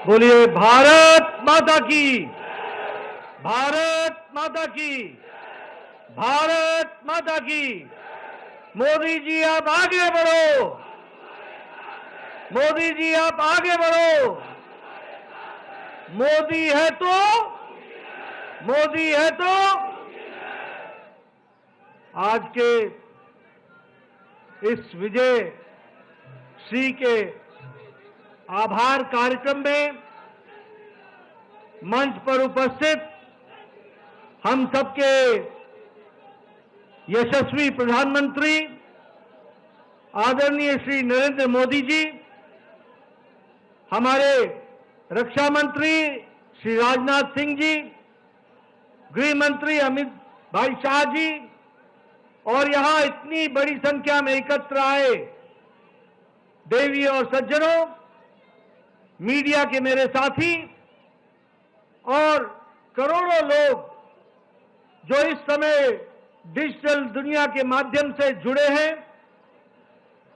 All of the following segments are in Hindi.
बोलिए भारत माता की, भारत माता की, भारत माता की। मोदी जी आप आगे बढ़ो, मोदी जी आप आगे बढ़ो। मोदी है तो, मोदी है तो। आज के इस विजय श्री के आभार कार्यक्रम में मंच पर उपस्थित हम सबके यशस्वी प्रधानमंत्री आदरणीय श्री नरेंद्र मोदी जी, हमारे रक्षा मंत्री श्री राजनाथ सिंह जी, गृह मंत्री अमित भाई शाह जी और यहां इतनी बड़ी संख्या में एकत्र आए देवी और सज्जनों, मीडिया के मेरे साथी और करोड़ों लोग जो इस समय डिजिटल दुनिया के माध्यम से जुड़े हैं,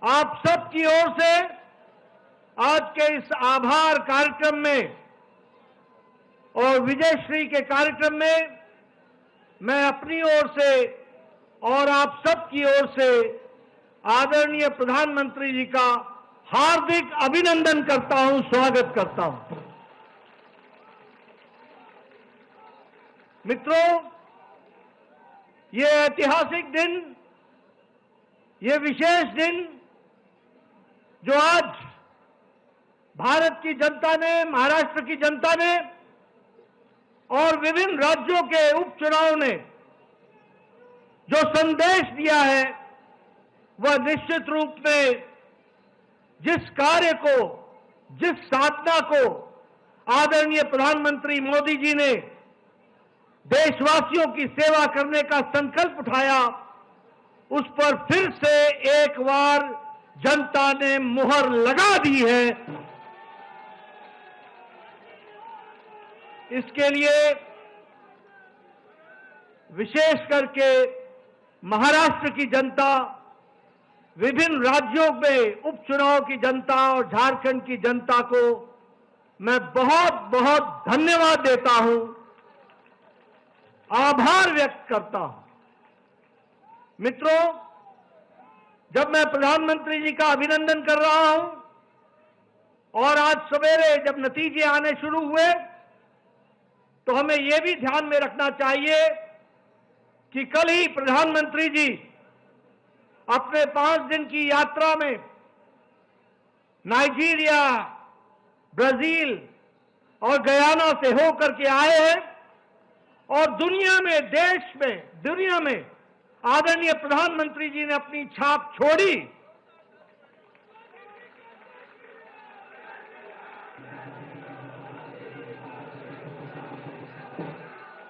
आप सबकी ओर से आज के इस आभार कार्यक्रम में और विजयश्री के कार्यक्रम में मैं अपनी ओर से और आप सबकी ओर से आदरणीय प्रधानमंत्री जी का हार्दिक अभिनंदन करता हूं, स्वागत करता हूं। मित्रों, ये ऐतिहासिक दिन, ये विशेष दिन जो आज भारत की जनता ने, महाराष्ट्र की जनता ने और विभिन्न राज्यों के उपचुनाव ने जो संदेश दिया है, वह निश्चित रूप में जिस कार्य को, जिस साधना को आदरणीय प्रधानमंत्री मोदी जी ने देशवासियों की सेवा करने का संकल्प उठाया, उस पर फिर से एक बार जनता ने मुहर लगा दी है। इसके लिए विशेष करके महाराष्ट्र की जनता, विभिन्न राज्यों में उपचुनाव की जनता और झारखंड की जनता को मैं बहुत बहुत धन्यवाद देता हूं, आभार व्यक्त करता हूं। मित्रों, जब मैं प्रधानमंत्री जी का अभिनंदन कर रहा हूं और आज सवेरे जब नतीजे आने शुरू हुए, तो हमें यह भी ध्यान में रखना चाहिए कि कल ही प्रधानमंत्री जी अपने 5 दिन की यात्रा में नाइजीरिया, ब्राजील और गयाना से होकर के आए हैं और दुनिया में, देश में, दुनिया में आदरणीय प्रधानमंत्री जी ने अपनी छाप छोड़ी।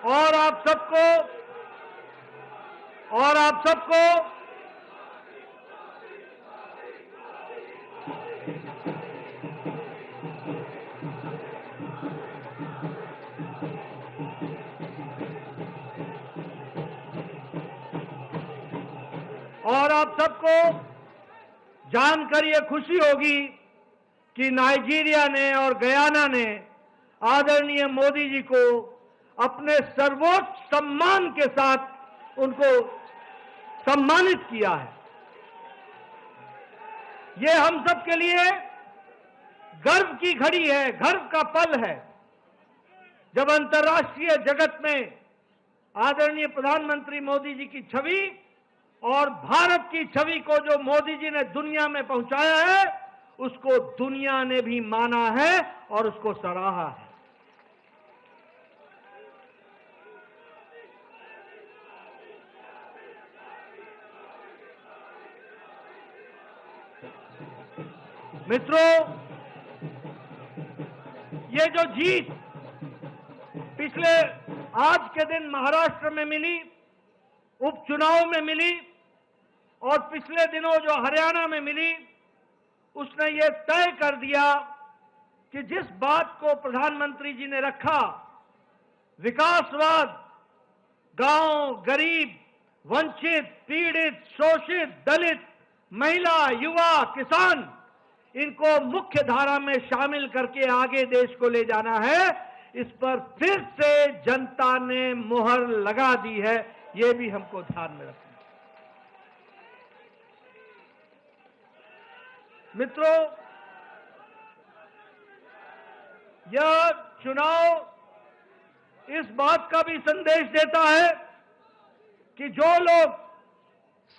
और आप सबको जानकर यह खुशी होगी कि नाइजीरिया ने और गयाना ने आदरणीय मोदी जी को अपने सर्वोच्च सम्मान के साथ उनको सम्मानित किया है। यह हम सब के लिए गर्व की घड़ी है, गर्व का पल है, जब अंतर्राष्ट्रीय जगत में आदरणीय प्रधानमंत्री मोदी जी की छवि और भारत की छवि को जो मोदी जी ने दुनिया में पहुंचाया है, उसको दुनिया ने भी माना है और उसको सराहा है। मित्रों, ये जो जीत पिछले आज के दिन महाराष्ट्र में मिली, उपचुनाव में मिली और पिछले दिनों जो हरियाणा में मिली, उसने ये तय कर दिया कि जिस बात को प्रधानमंत्री जी ने रखा, विकासवाद, गांव, गरीब, वंचित, पीड़ित, शोषित, दलित, महिला, युवा, किसान, इनको मुख्य धारा में शामिल करके आगे देश को ले जाना है, इस पर फिर से जनता ने मुहर लगा दी है। ये भी हमको ध्यान में रखना है। मित्रों, यह चुनाव इस बात का भी संदेश देता है कि जो लोग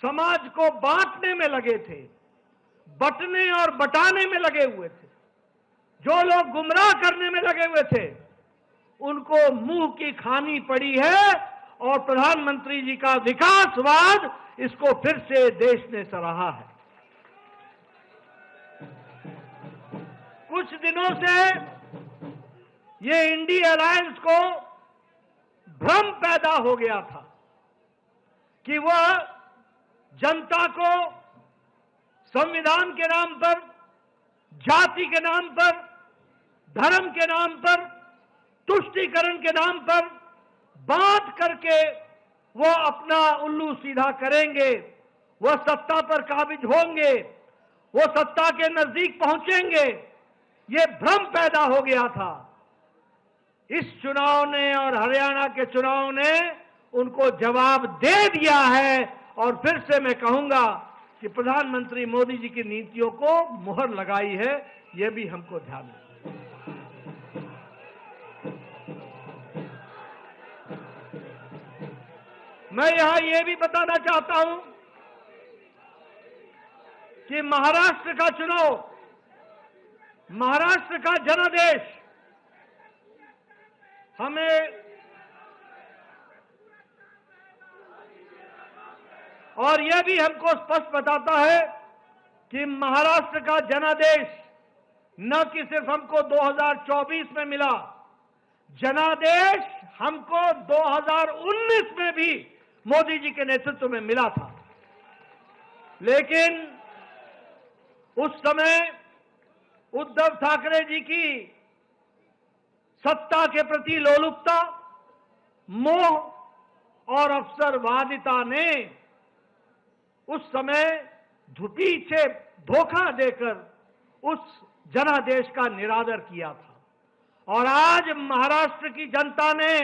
समाज को बांटने में लगे थे, बंटने और बटाने में लगे हुए थे, जो लोग गुमराह करने में लगे हुए थे, उनको मुंह की खानी पड़ी है और प्रधानमंत्री जी का विकासवाद, इसको फिर से देश ने सराहा है। कुछ दिनों से ये इंडी अलायंस को भ्रम पैदा हो गया था कि वह जनता को संविधान के नाम पर, जाति के नाम पर, धर्म के नाम पर, तुष्टीकरण के नाम पर बांट करके वो अपना उल्लू सीधा करेंगे, वो सत्ता पर काबिज होंगे, वो सत्ता के नजदीक पहुंचेंगे। ये भ्रम पैदा हो गया था। इस चुनाव ने और हरियाणा के चुनाव ने उनको जवाब दे दिया है। और फिर से मैं कहूंगा कि प्रधानमंत्री मोदी जी की नीतियों को मुहर लगाई है। यह भी हमको ध्यान रखना है। मैं यहां यह भी बताना चाहता हूं कि महाराष्ट्र का चुनाव, महाराष्ट्र का जनादेश हमें और यह भी हमको स्पष्ट बताता है कि महाराष्ट्र का जनादेश न कि सिर्फ हमको 2024 में मिला, जनादेश हमको 2019 में भी मोदी जी के नेतृत्व में मिला था। लेकिन उस समय उद्धव ठाकरे जी की सत्ता के प्रति लोलुपता, मोह और अवसरवादिता ने उस समय पीछे धोखा देकर उस जनादेश का निरादर किया था। और आज महाराष्ट्र की जनता ने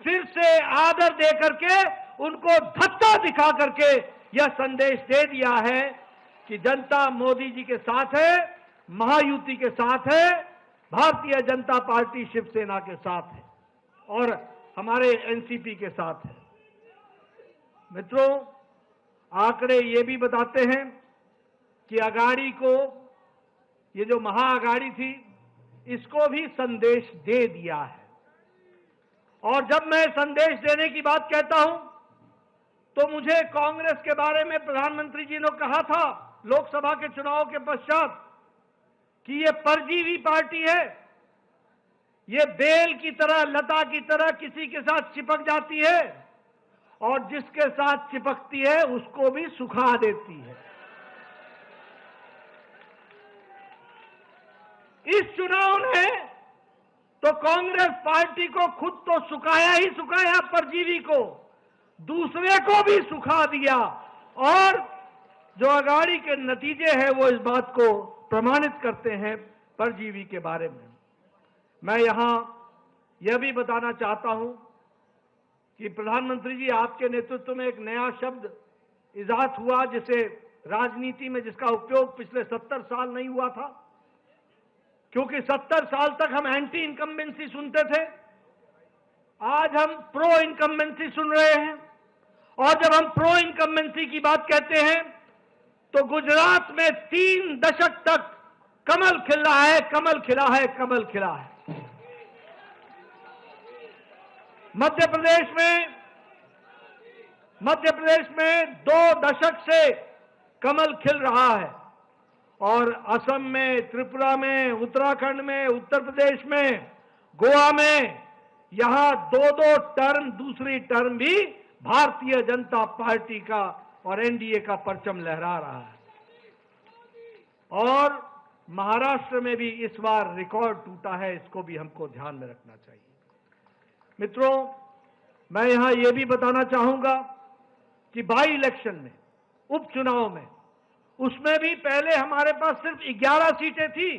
फिर से आदर दे करके, उनको धक्का दिखा करके यह संदेश दे दिया है कि जनता मोदी जी के साथ है, महायुति के साथ है, भारतीय जनता पार्टी शिवसेना के साथ है और हमारे एनसीपी के साथ है। मित्रों, आंकड़े ये भी बताते हैं कि अगाड़ी को, ये जो महाअगाड़ी थी, इसको भी संदेश दे दिया है। और जब मैं संदेश देने की बात कहता हूं तो मुझे कांग्रेस के बारे में प्रधानमंत्री जी ने कहा था लोकसभा के चुनाव के पश्चात कि ये परजीवी पार्टी है, ये बेल की तरह, लता की तरह किसी के साथ चिपक जाती है और जिसके साथ चिपकती है उसको भी सुखा देती है। इस चुनाव ने तो कांग्रेस पार्टी को खुद तो सुखाया ही सुखाया, परजीवी को, दूसरे को भी सुखा दिया। और जो अगाड़ी के नतीजे हैं वो इस बात को प्रमाणित करते हैं परजीवी के बारे में। मैं यहां यह भी बताना चाहता हूं कि प्रधानमंत्री जी, आपके नेतृत्व में एक नया शब्द इजाद हुआ, जिसे राजनीति में जिसका उपयोग पिछले 70 साल नहीं हुआ था, क्योंकि 70 साल तक हम एंटी इनकम्बेंसी सुनते थे। आज हम प्रो इनकम्बेंसी सुन रहे हैं। और जब हम प्रो इनकम्बेंसी की बात कहते हैं तो गुजरात में 3 दशक तक कमल खिला है, कमल खिला है, कमल खिला है। मध्य प्रदेश में 2 दशक से कमल खिल रहा है। और असम में, त्रिपुरा में, उत्तराखंड में, उत्तर प्रदेश में, गोवा में, यहां 2-2 टर्म, दूसरी टर्म भी भारतीय जनता पार्टी का और एनडीए का परचम लहरा रहा है। और महाराष्ट्र में भी इस बार रिकॉर्ड टूटा है, इसको भी हमको ध्यान में रखना चाहिए। मित्रों, मैं यहां यह भी बताना चाहूंगा कि बाई इलेक्शन में, उपचुनाव में, उसमें भी पहले हमारे पास सिर्फ 11 सीटें थी।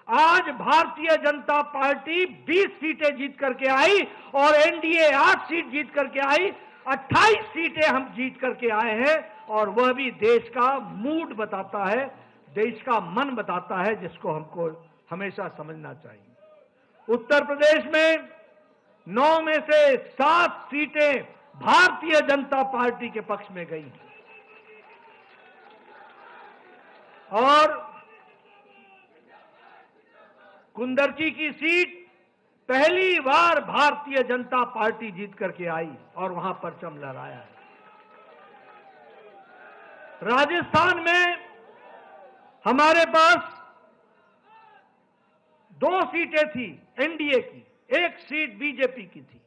आज भारतीय जनता पार्टी 20 सीटें जीत करके आई और एनडीए 8 सीट जीत करके आई। 28 सीटें हम जीत करके आए हैं और वह भी देश का मूड बताता है, देश का मन बताता है, जिसको हमको हमेशा समझना चाहिए। उत्तर प्रदेश में 9 में से 7 सीटें भारतीय जनता पार्टी के पक्ष में गई और कुंदरची की सीट पहली बार भारतीय जनता पार्टी जीत करके आई और वहां परचम लहराया है। राजस्थान में हमारे पास 2 सीटें थी एनडीए की, 1 सीट बीजेपी की थी।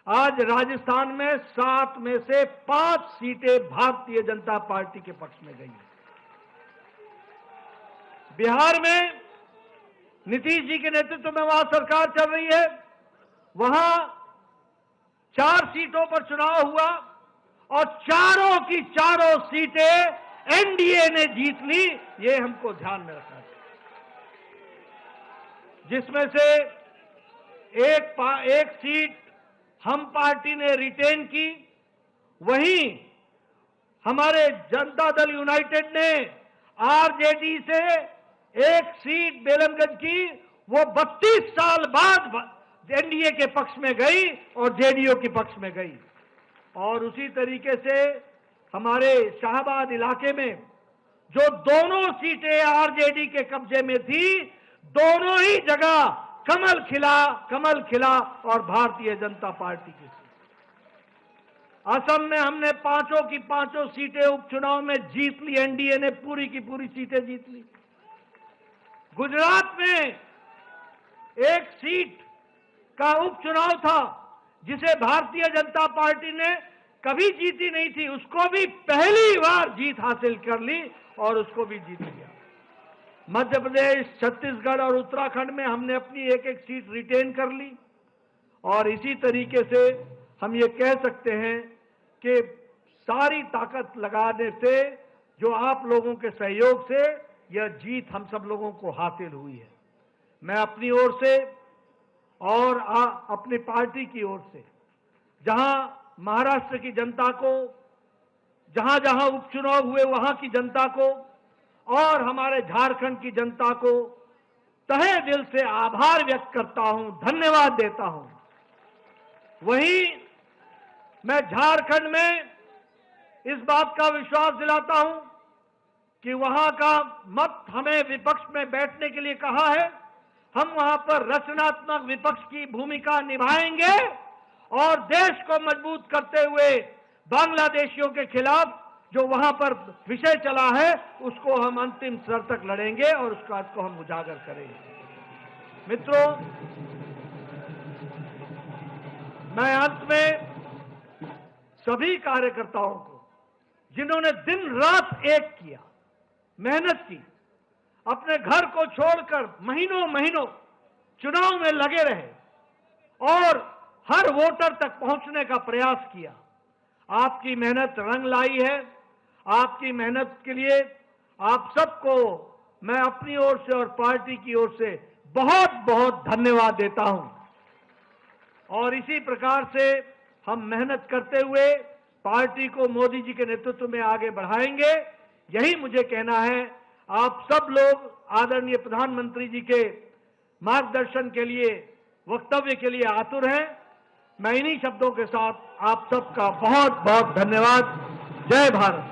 आज राजस्थान में 7 में से 5 सीटें भारतीय जनता पार्टी के पक्ष में गई हैं। बिहार में नीतीश जी के नेतृत्व में वहां सरकार चल रही है, वहां 4 सीटों पर चुनाव हुआ और चारों की चारों सीटें एनडीए ने जीत ली। ये हमको ध्यान में रखना चाहिए, जिसमें से एक सीट हम पार्टी ने रिटेन की। वहीं हमारे जनता दल यूनाइटेड ने आरजेडी से 1 सीट बेलमगंज की, वो 32 साल बाद एनडीए के पक्ष में गई और जेडीयू के पक्ष में गई। और उसी तरीके से हमारे शाहबाद इलाके में जो दोनों सीटें आरजेडी के कब्जे में थी, दोनों ही जगह कमल खिला और भारतीय जनता पार्टी की सीट। असम में हमने 5 की 5 सीटें उपचुनाव में जीत ली, एनडीए ने पूरी की पूरी सीटें जीत ली। गुजरात में 1 सीट का उपचुनाव था जिसे भारतीय जनता पार्टी ने कभी जीती नहीं थी, उसको भी पहली बार जीत हासिल कर ली और उसको भी जीत लिया। मध्य प्रदेश, छत्तीसगढ़ और उत्तराखंड में हमने अपनी 1-1 सीट रिटेन कर ली और इसी तरीके से हम ये कह सकते हैं कि सारी ताकत लगाने से, जो आप लोगों के सहयोग से यह जीत हम सब लोगों को हासिल हुई है। मैं अपनी ओर से और अपनी पार्टी की ओर से, जहां महाराष्ट्र की जनता को, जहां जहां उपचुनाव हुए वहां की जनता को और हमारे झारखंड की जनता को तहे दिल से आभार व्यक्त करता हूं, धन्यवाद देता हूं। वहीं मैं झारखंड में इस बात का विश्वास दिलाता हूं कि वहां का मत हमें विपक्ष में बैठने के लिए कहा है, हम वहां पर रचनात्मक विपक्ष की भूमिका निभाएंगे और देश को मजबूत करते हुए बांग्लादेशियों के खिलाफ जो वहां पर विषय चला है उसको हम अंतिम स्तर तक लड़ेंगे और उस बात को हम उजागर करेंगे। मित्रों, मैं अंत में सभी कार्यकर्ताओं को, जिन्होंने दिन रात एक किया, मेहनत की, अपने घर को छोड़कर महीनों चुनाव में लगे रहे और हर वोटर तक पहुंचने का प्रयास किया। आपकी मेहनत रंग लाई है। आपकी मेहनत के लिए आप सबको मैं अपनी ओर से और पार्टी की ओर से बहुत बहुत धन्यवाद देता हूं। और इसी प्रकार से हम मेहनत करते हुए पार्टी को मोदी जी के नेतृत्व में आगे बढ़ाएंगे, यही मुझे कहना है। आप सब लोग आदरणीय प्रधानमंत्री जी के मार्गदर्शन के लिए, वक्तव्य के लिए आतुर हैं। मैं इन्हीं शब्दों के साथ आप सबका बहुत बहुत धन्यवाद। जय भारत।